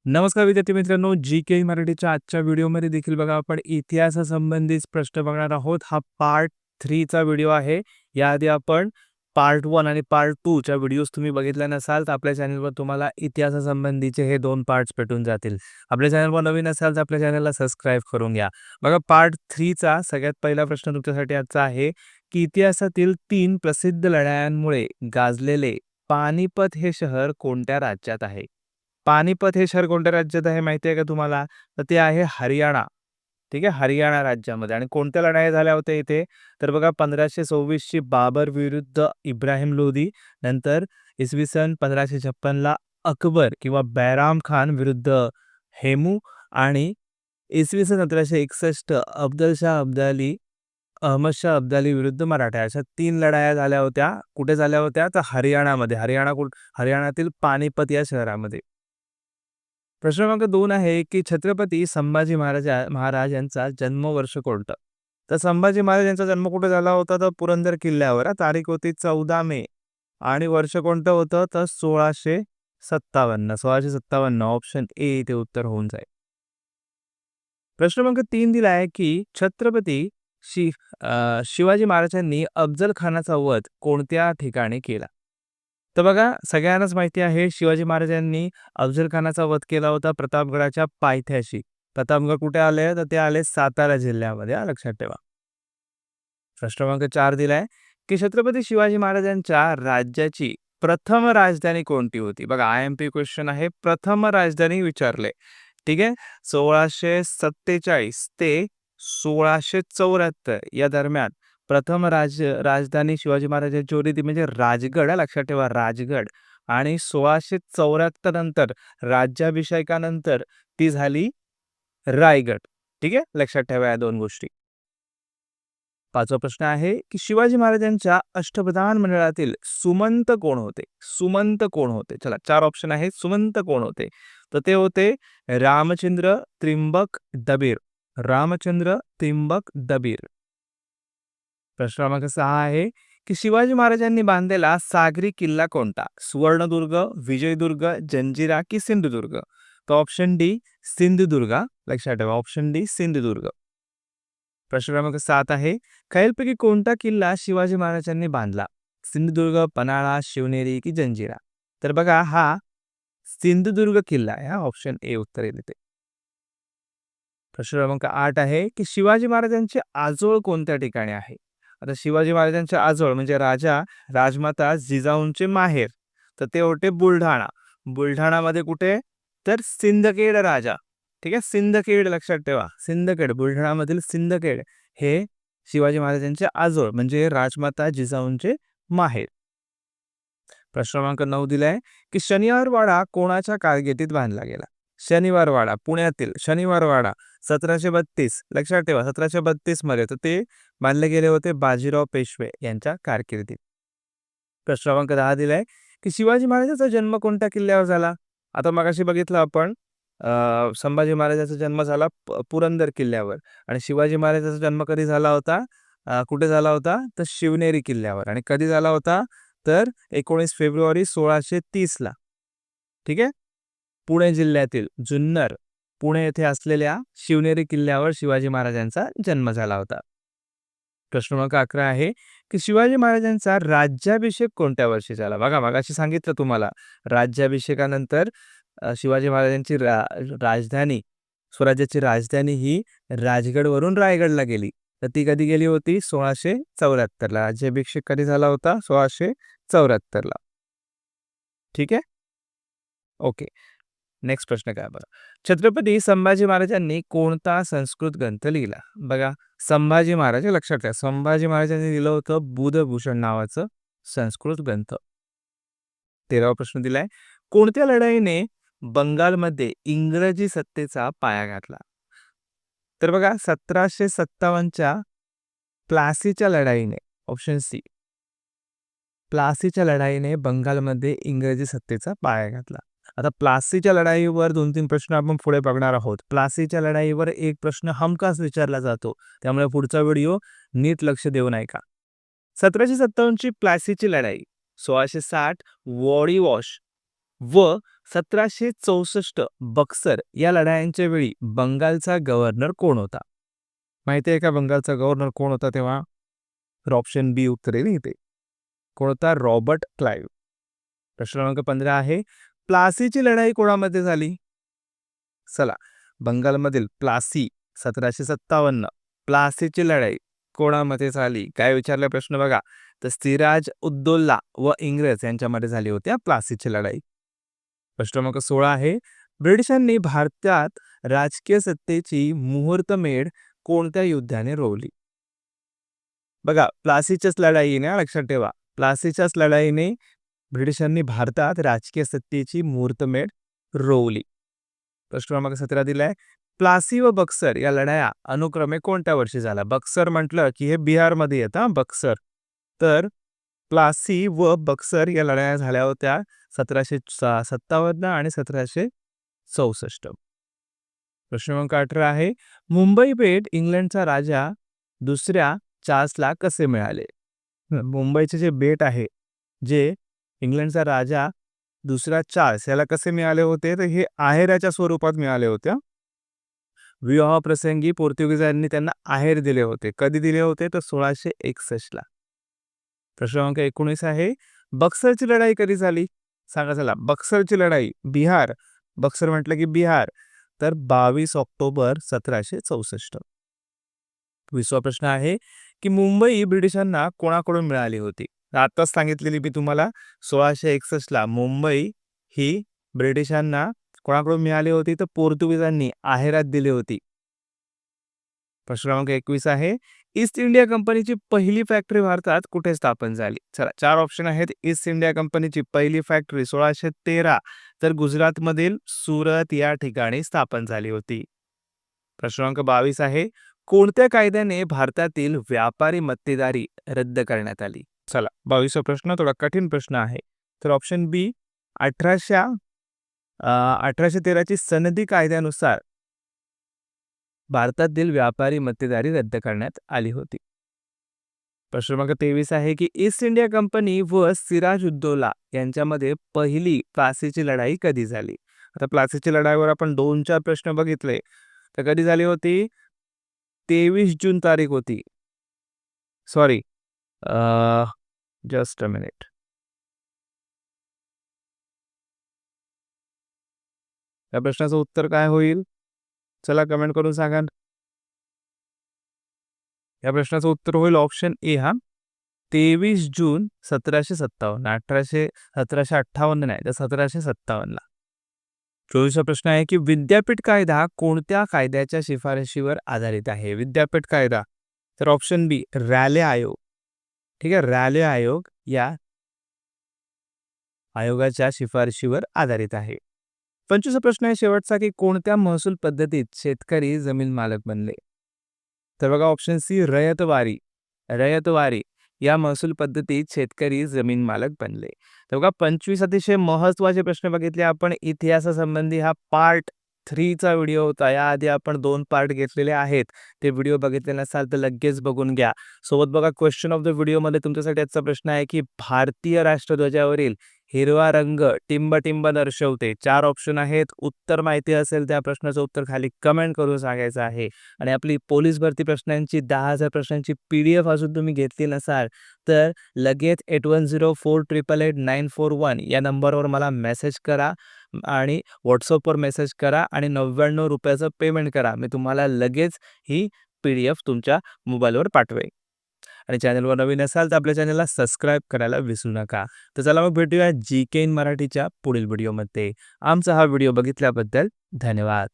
नमस्कार विद्यार्थी मित्रांनो, जी.के. मराठीच्या आजच्या व्हिडिओमध्ये देखील बघा आपण इतिहासासंबंधित प्रश्न बघणार आहोत. हा पार्ट 3 चा व्हिडिओ आहे. याआधी आपण पार्ट 1 आणि पार्ट 2 च्या व्हिडिओज तुम्ही बघितल्या नसाल तर आपल्या चॅनलवर तुम्हाला इतिहासासंबंधीचे हे 2 पार्ट्स भेटून जातील. आपल्या चॅनलवर नवीन असाल तर आपल्या चॅनलला सबस्क्राईब करून घ्या. बघा पार्ट 3 चा सगळ्यात पहिला प्रश्न तुमच्यासाठी आजचा आहे, की इतिहासातील 3 प्रसिद्ध लढायांमुळे गाजलेले पानिपत हे शहर कोणत्या राज्यात आहे? पानिपत हे शहर कोणत्या राज्यात आहे माहिती आहे का तुम्हाला? तर ते आहे हरियाणा. ठीक आहे, हरियाणा राज्यामध्ये. आणि कोणत्या लढाया झाल्या होत्या इथे? तर बघा 1526 ची बाबर विरुद्ध इब्राहिम लोधी. नंतर इसवी सन 1556 ला अकबर किंवा बैराम खान विरुद्ध हेमू. आणि इसवी सन 1761 अफजलशाह अब्दाली अहमदशाह अब्दाली विरुद्ध मराठा. अशा 3 लढाया झाल्या होत्या. कुठे झाल्या होत्या? तर हरियाणामध्ये. हरियाणातील पानिपत या शहरामध्ये. प्रश्न क्रमांक 2 आहे, की छत्रपती संभाजी महाराज यांचा जन्मवर्ष कोणतं? तर संभाजी महाराज यांचा जन्म कुठे झाला होता? तर पुरंदर किल्ल्यावर. तारीख होती 14 मे. आणि वर्ष कोणतं होतं? तर 1657. 1657 ऑप्शन ए ते उत्तर होऊन जाईल. प्रश्न क्रमांक 3 दिला आहे, की शि शिवाजी महाराजांनी अफजल खानाचा वध कोणत्या ठिकाणी केला? तर बघा सगळ्यांनाच माहिती आहे शिवाजी महाराजांनी अफजल खानाचा वध केला होता प्रतापगडाच्या पायथ्याशी. प्रतापगड कुठे आले? तर ते आले सातारा जिल्ह्यामध्ये, लक्षात ठेवा. प्रश्न क्रमांक 4 दिलाय, की छत्रपती शिवाजी महाराजांच्या राज्याची प्रथम राजधानी कोणती होती? बघा आय-एम-पी क्वेश्चन आहे. प्रथम राजधानी विचारले. ठीक आहे. 1647 ते 1674 या दरम्यान प्रथम राजधानी शिवाजी महाराजांची होती ती म्हणजे राजगड, लक्षात ठेवा राजगड. आणि 1674 नंतर राज्याभिषेकानंतर ती झाली रायगड. ठीक आहे, लक्षात ठेवा या 2 गोष्टी. 5वा प्रश्न आहे, की शिवाजी महाराजांच्या अष्टप्रधान मंडळातील सुमंत कोण होते? सुमंत कोण होते? चला 4 ऑप्शन आहेत. सुमंत कोण होते? तर ते होते रामचंद्र त्रिंबक दबीर. रामचंद्र त्रिंबक दबीर. प्रश्न क्रमांक 6 आहे, की शिवाजी महाराजांनी बांधलेला सागरी किल्ला कोणता? सुवर्णदुर्ग, विजयदुर्ग, जंजिरा की सिंधुदुर्ग? तर ऑप्शन डी सिंधुदुर्ग. लक्षात ठेवा ऑप्शन डी सिंधुदुर्ग. प्रश्न क्रमांक 7 आहे, खालीलपैकी कोणता किल्ला शिवाजी महाराजांनी बांधला? सिंधुदुर्ग, पन्हाळा, शिवनेरी की जंजिरा? तर बघा हा सिंधुदुर्ग किल्ला आहे. हा ऑप्शन ए उत्तर येते. प्रश्न क्रमांक 8 आहे, की शिवाजी महाराजांचे आजोळ कोणत्या ठिकाणी आहे? आता शिवाजी महाराजांचे आजोळ म्हणजे राजमाता जिजाऊंचे माहेर. तर ते होते बुलढाणा. बुलढाणामध्ये कुठे? तर सिंदखेड राजा. ठीक आहे, सिंदखेड लक्षात ठेवा. सिंदखेड बुलढाणामधील सिंदखेड हे शिवाजी महाराजांचे आजोळ म्हणजे राजमाता जिजाऊंचे माहेर. प्रश्न क्रमांक 9 दिलाय, की शनिवार वाडा कोणाच्या कारकिर्दीत बांधला गेला? शनिवार वाडा पुण्यातील शनिवार वाडा 1732. लक्षात ठेवा 1732 मध्ये. तर ते बांधले गेले होते बाजीराव पेशवे यांच्या कारकिर्दीत. प्रश्न क्रमांक 10 दिलाय, की शिवाजी महाराजांचा जन्म कोणत्या किल्ल्यावर झाला? आता मगाशी बघितलं आपण संभाजी महाराजांचा जन्म झाला पुरंदर किल्ल्यावर. आणि शिवाजी महाराजांचा जन्म कधी झाला होता? कुठे झाला होता? तर शिवनेरी किल्ल्यावर. आणि कधी झाला होता? तर 19 फेब्रुवारी 1630 ला. ठीक आहे. पुणे जिल्ह्यातील जुन्नर, पुणे येथे असलेल्या शिवनेरी किल्ल्यावर शिवाजी महाराजांचा जन्म झाला होता. प्रश्न क्रमांक 11 आहे, की शिवाजी महाराजांचा राज्याभिषेक कोणत्या वर्षी झाला? बघा मगाशी सांगितलं तुम्हाला राज्याभिषेकानंतर शिवाजी महाराजांची राजधानी स्वराज्याची राजधानी ही राजगडवरून रायगडला गेली. तर ती कधी गेली होती? 1674 ला. राज्याभिषेक कधी झाला होता? 1674 ला. ठीक आहे. ओके. नेक्स्ट प्रश्न काय बघा. छत्रपती संभाजी महाराजांनी कोणता संस्कृत ग्रंथ लिहिला? बघा संभाजी महाराज लक्षात ठेवा. संभाजी महाराजांनी लिहिलं होतं बुधभूषण नावाचं संस्कृत ग्रंथ. 13वा प्रश्न दिलाय. कोणत्या लढाईने बंगालमध्ये इंग्रजी सत्तेचा पाया घातला? तर बघा 1757च्या प्लासीच्या लढाईने. ऑप्शन सी प्लासीच्या लढाईने बंगालमध्ये इंग्रजी सत्तेचा पाया घातला. आता प्लासीच्या लढाईवर 2-3 प्रश्न आपण पुढे बघणार आहोत. प्लासीच्या लढाईवर एक प्रश्न हमखास विचारला जातो. त्यामुळे पुढचा व्हिडिओ नीट लक्ष देऊन ऐका. 1757 ची प्लासीची लढाई, 1660 वॉडी वॉश व 1764 बक्सर या लढायांच्या वेळी बंगालचा गव्हर्नर कोण होता? माहिती आहे का बंगालचा गव्हर्नर कोण होता तेव्हा? तर ऑप्शन बी उत्तर येईल इथे. कोण होता? Robert Clive. प्रश्न क्रमांक 15 आहे, प्लासीची लढाई कोणामध्ये झाली? चला, बंगालमधील प्लासी 1757, प्लासीची लढाई कोणामध्ये झाली? काय विचारला प्रश्न बघा. तर सिराज उद्दौला व इंग्रज यांच्यामध्ये झाली होती प्लासीची लढाई. प्रश्न क्रमांक 16 आहे, ब्रिटिशांनी भारतात राजकीय सत्तेची मुहूर्तमेढ कोणत्या युद्धाने रोवली? बघा, प्लासीच्याच लढाईने लक्षात ठेवा. प्लासीच्याच लढाईने ब्रिटिशांनी भारतात राजकीय सत्तेची मुहूर्तमेढ रोवली. प्रश्न क्रमांक 17 दिलाय, प्लासी व बक्सर या लढाया अनुक्रमे कोणत्या वर्षी झाल्या? बक्सर म्हटलं की हे बिहारमध्ये येतं बक्सर. तर प्लासी व बक्सर या लढाया झाल्या होत्या 1757 आणि 1764. प्रश्न क्रमांक 18 आहे, मुंबई पेठ इंग्लंडचा राजा दुसऱ्या चार्ल्सला कसे मिळाले? मुंबईचे जे बेट आहे, जे इंग्लंडचा राजा दुसरा चार्ल्स याला कसे मिळाले होते? तर हे आहेराच्या स्वरूपात मिळाले होते. विवाहाप्रसंगी पोर्तुगीजांनी त्यांना आहेर दिले होते. कधी दिले होते? तर 1661 ला. प्रश्न क्रमांक 19 आहे, बक्सरची लढाई कधी झाली? सांगा चला. बक्सरची लढाई बिहार, बक्सर म्हटलं की बिहार, तर 22 ऑक्टोबर 1764. 20वा प्रश्न आहे, की मुंबई ब्रिटिशांना कोणाकडून मिळाली होती? आताच सांगितलेली मी तुम्हाला 1661 ला मुंबई ही ब्रिटिशांना कोणाकडून मिळाली होती? तर पोर्तुगीजांनी आहेरात दिली होती. प्रश्न क्रमांक 21 आहे, ईस्ट इंडिया कंपनीची पहिली फॅक्टरी भारतात कुठे स्थापन झाली? चला, 4 ऑप्शन आहेत. ईस्ट इंडिया कंपनीची पहिली फॅक्टरी 1613 तर गुजरातमधील सुरत या ठिकाणी स्थापन झाली होती. प्रश्न क्रमांक 22 आहे, कोणत्या कायद्याने भारतातील व्यापारी मक्तेदारी रद्द करण्यात आली? चला, 22वा प्रश्न थोडा कठीण प्रश्न आहे. तर ऑप्शन बी 1813 ची सनदी कायद्यानुसार भारतातील व्यापारी मक्तेदारी रद्द करण्यात आली होती. प्रश्न क्रमांक 23 आहे, की ईस्ट इंडिया कंपनी व सिराज उद्दौला यांच्यामध्ये पहिली प्लासीची लढाई कधी झाली? आता प्लासीची लढाईवर आपण 2-4 प्रश्न बघितले. तर कधी झाली होती? 23 जून तारीख होती. Sorry, just a minute. या प्रश्नाचं उत्तर काय होईल? चला कमेंट करून सांगा. या प्रश्नाचं उत्तर होईल ऑप्शन ए 23 जून 1757. 1758 नाही, तर 1757 ला. 24वा प्रश्न आहे, की विद्यापीठ कायदा कोणत्या कायद्याच्या शिफारशीवर आधारित आहे? विद्यापीठ कायदा, तर ऑप्शन बी रॅले आयोग. ठीक आहे, रॅले आयोग या आयोगाच्या शिफारशीवर आधारित आहे. 25वा प्रश्न आहे शेवटचा, की कोणत्या महसूल पद्धतीत शेतकरी जमीन मालक बनले? तर बघा ऑप्शन सी रयतवारी. रयतवारी या महसूल पद्धतीत शेतकरी जमीन मालक बनले. तर बघा 25 अतिशय महत्त्वाचे प्रश्न बघितले आपण. इतिहासासंबंधी हा पार्ट 3 चा व्हिडिओ होता. याआधी आपण 2 पार्ट घेतलेले आहेत. ते व्हिडिओ बघितले नसाल तर लगेच बघून घ्या. सोबत बघा क्वेश्चन ऑफ द व्हिडिओमध्ये तुमच्यासाठी आजचा प्रश्न आहे, की भारतीय राष्ट्रध्वजावरील हिरवा रंग टिंब-टिंब दर्शवते. 4 ऑप्शन आहेत. उत्तर माहिती असेल त्या प्रश्नाचं उत्तर खाली कमेंट करून सांगायचं आहे. आणि आपली पोलीस भरती प्रश्नांची 10,000 प्रश्नांची PDF अजून तुम्ही घेतली नसाल तर लगेच 8104888941 या नंबरवर मला मेसेज करा आणि WhatsAppवर मेसेज करा आणि ₹99 पेमेंट करा. मी तुम्हाला लगेच ही PDF तुमच्या मोबाईलवर पाठवेन. आणि चॅनलवर नवीन असाल तर आपल्या चॅनलला सबस्क्राईब करायला विसरू नका. तर चला मग भेटूया GK इन मराठीच्या पुढील व्हिडिओमध्ये. आमचा हा व्हिडिओ बघितल्याबद्दल धन्यवाद.